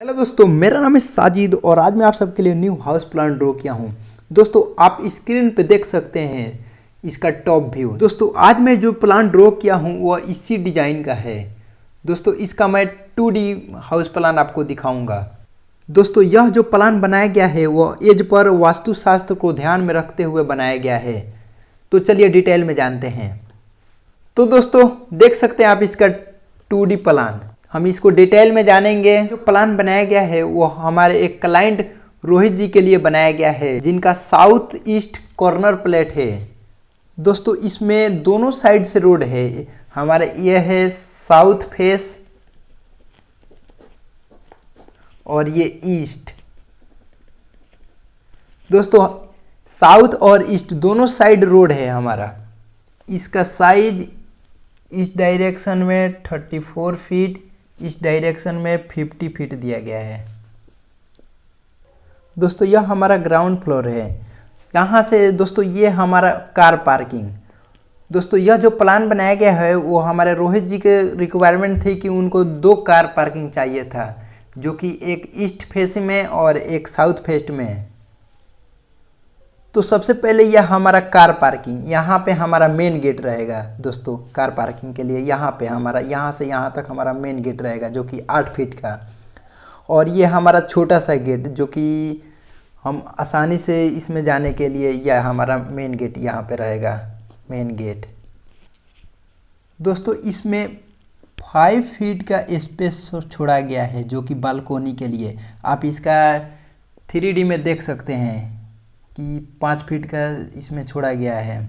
Hello दोस्तों, मेरा नाम है साजिद और आज मैं आप सबके लिए न्यू हाउस प्लान ड्रॉ किया हूँ। दोस्तों आप स्क्रीन पे देख सकते हैं इसका टॉप व्यू। दोस्तों आज मैं जो प्लान ड्रॉ किया हूँ वह इसी डिजाइन का है। दोस्तों इसका मैं 2D हाउस प्लान आपको दिखाऊंगा। दोस्तों यह जो प्लान बनाया गया है वह एज पर वास्तुशास्त्र को ध्यान में रखते हुए बनाया गया है। तो चलिए डिटेल में जानते हैं। तो दोस्तों देख सकते हैं आप इसका 2D प्लान। हम इसको डिटेल में जानेंगे। जो प्लान बनाया गया है वो हमारे एक क्लाइंट रोहित जी के लिए बनाया गया है, जिनका साउथ ईस्ट कॉर्नर प्लेट है। दोस्तों इसमें दोनों साइड से रोड है। हमारा ये है साउथ फेस और ये ईस्ट। दोस्तों साउथ और ईस्ट दोनों साइड रोड है हमारा। इसका साइज इस डायरेक्शन में 34 फीट, इस डायरेक्शन में 50 फीट दिया गया है। दोस्तों यह हमारा ग्राउंड फ्लोर है। यहाँ से दोस्तों ये हमारा कार पार्किंग। दोस्तों यह जो प्लान बनाया गया है वो हमारे रोहित जी के रिक्वायरमेंट थी कि उनको 2 कार पार्किंग चाहिए था, जो कि एक ईस्ट फेस में और एक साउथ फेस में है। तो सबसे पहले यह हमारा कार पार्किंग, यहाँ पे हमारा मेन गेट रहेगा। दोस्तों कार पार्किंग के लिए यहाँ पे हमारा यहाँ से यहाँ तक हमारा मेन गेट रहेगा, जो कि 8 फीट का। और ये हमारा छोटा सा गेट, जो कि हम आसानी से इसमें जाने के लिए यह हमारा मेन गेट यहाँ पे रहेगा, मेन गेट। दोस्तों इसमें 5 फीट का स्पेस छोड़ा गया है, जो कि बालकोनी के लिए। आप इसका 3D में देख सकते हैं कि 5 फीट का इसमें छोड़ा गया है।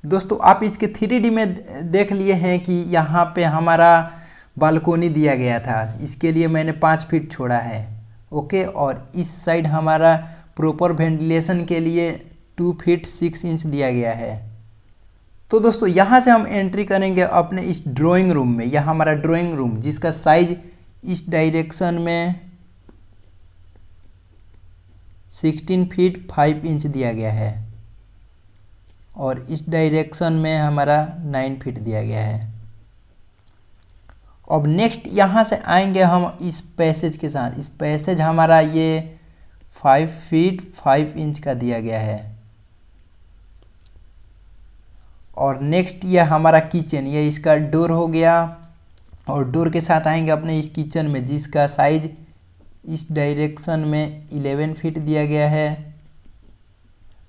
दोस्तों आप इसके 3D में देख लिए हैं कि यहाँ पे हमारा बालकोनी दिया गया था, इसके लिए मैंने 5 फीट छोड़ा है। ओके, और इस साइड हमारा प्रॉपर वेंटिलेशन के लिए 2 फीट 6 इंच दिया गया है। तो दोस्तों यहाँ से हम एंट्री करेंगे अपने इस ड्राइंग रूम में। यह हमारा ड्राइंग रूम, जिसका साइज इस डायरेक्शन में 16 फीट 5 इंच दिया गया है और इस डायरेक्शन में हमारा 9 फीट दिया गया है। अब नेक्स्ट यहाँ से आएंगे हम इस पैसेज के साथ। इस पैसेज हमारा ये 5 फीट 5 इंच का दिया गया है। और नेक्स्ट ये हमारा किचन, ये इसका डोर हो गया। और डोर के साथ आएंगे अपने इस किचन में, जिसका साइज इस डायरेक्शन में 11 फीट दिया गया है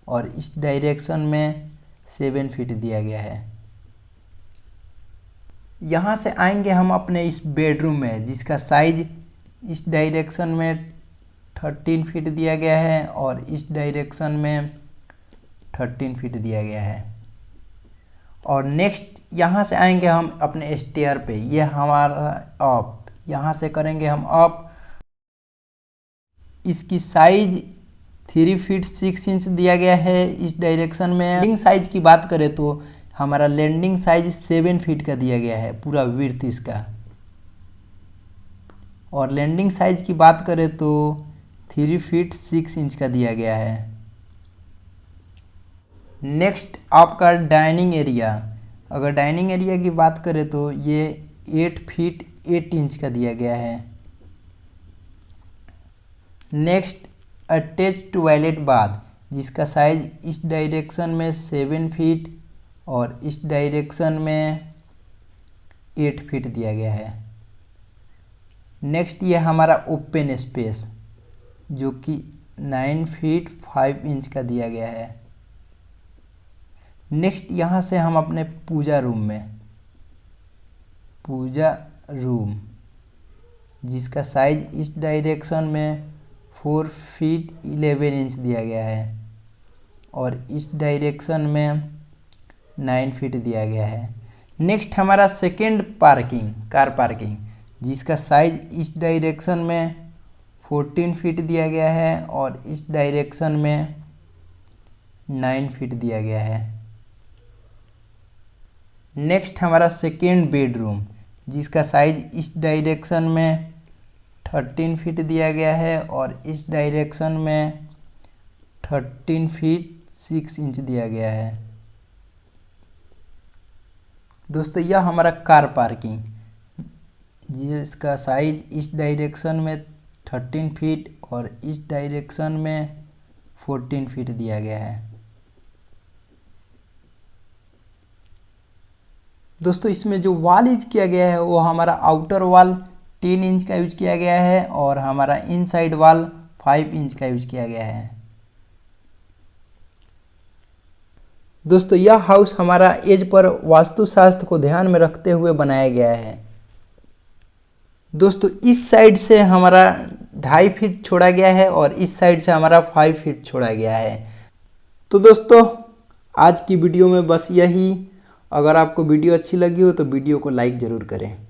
और इस डायरेक्शन में 7 फीट दिया गया है। यहाँ से आएंगे हम अपने इस बेडरूम में, जिसका साइज इस डायरेक्शन में 13 फीट दिया गया है और इस डायरेक्शन में 13 फीट दिया गया है। और नेक्स्ट यहाँ से आएंगे हम अपने स्टेयर पे। ये हमारा अप, यहाँ से करेंगे हम अप। इसकी साइज 3 फीट 6 इंच दिया गया है इस डायरेक्शन में। लैंडिंग साइज की बात करें तो हमारा लैंडिंग साइज 7 फीट का दिया गया है, पूरा विड्थ इसका। और लैंडिंग साइज की बात करें तो 3 फीट 6 इंच का दिया गया है। नेक्स्ट आपका डाइनिंग एरिया। अगर डाइनिंग एरिया की बात करें तो ये 8 फीट 8 इंच का दिया गया है। नेक्स्ट अटैच टॉयलेट बाथ, जिसका साइज इस डायरेक्शन में 7 फीट और इस डायरेक्शन में 8 फीट दिया गया है। नेक्स्ट ये हमारा ओपन स्पेस, जो कि 9 फीट 5 इंच का दिया गया है। नेक्स्ट यहाँ से हम अपने पूजा रूम में, पूजा रूम, जिसका साइज इस डायरेक्शन में 4 फीट 11 इंच दिया गया है और इस डायरेक्शन में 9 फीट दिया गया है। नेक्स्ट हमारा सेकेंड पार्किंग, कार पार्किंग, जिसका साइज इस डायरेक्शन में 14 फीट दिया गया है और इस डायरेक्शन में 9 फीट दिया गया है। नेक्स्ट हमारा सेकेंड बेडरूम, जिसका साइज इस डायरेक्शन में 13 फीट दिया गया है और इस डायरेक्शन में 13 फीट 6 इंच दिया गया है। दोस्तों यह हमारा कार पार्किंग, जिसका साइज इस डायरेक्शन में 13 फीट और इस डायरेक्शन में 14 फीट दिया गया है। दोस्तों इसमें जो वॉल यूज किया गया है वो हमारा आउटर वॉल 10 इंच का यूज किया गया है और हमारा इनसाइड वॉल 5 इंच का यूज किया गया है। दोस्तों यह हाउस हमारा एज पर वास्तुशास्त्र को ध्यान में रखते हुए बनाया गया है। दोस्तों इस साइड से हमारा 2.5 फीट छोड़ा गया है और इस साइड से हमारा 5 फीट छोड़ा गया है। तो दोस्तों आज की वीडियो में बस यही। अगर आपको वीडियो अच्छी लगी हो तो वीडियो को लाइक ज़रूर करें।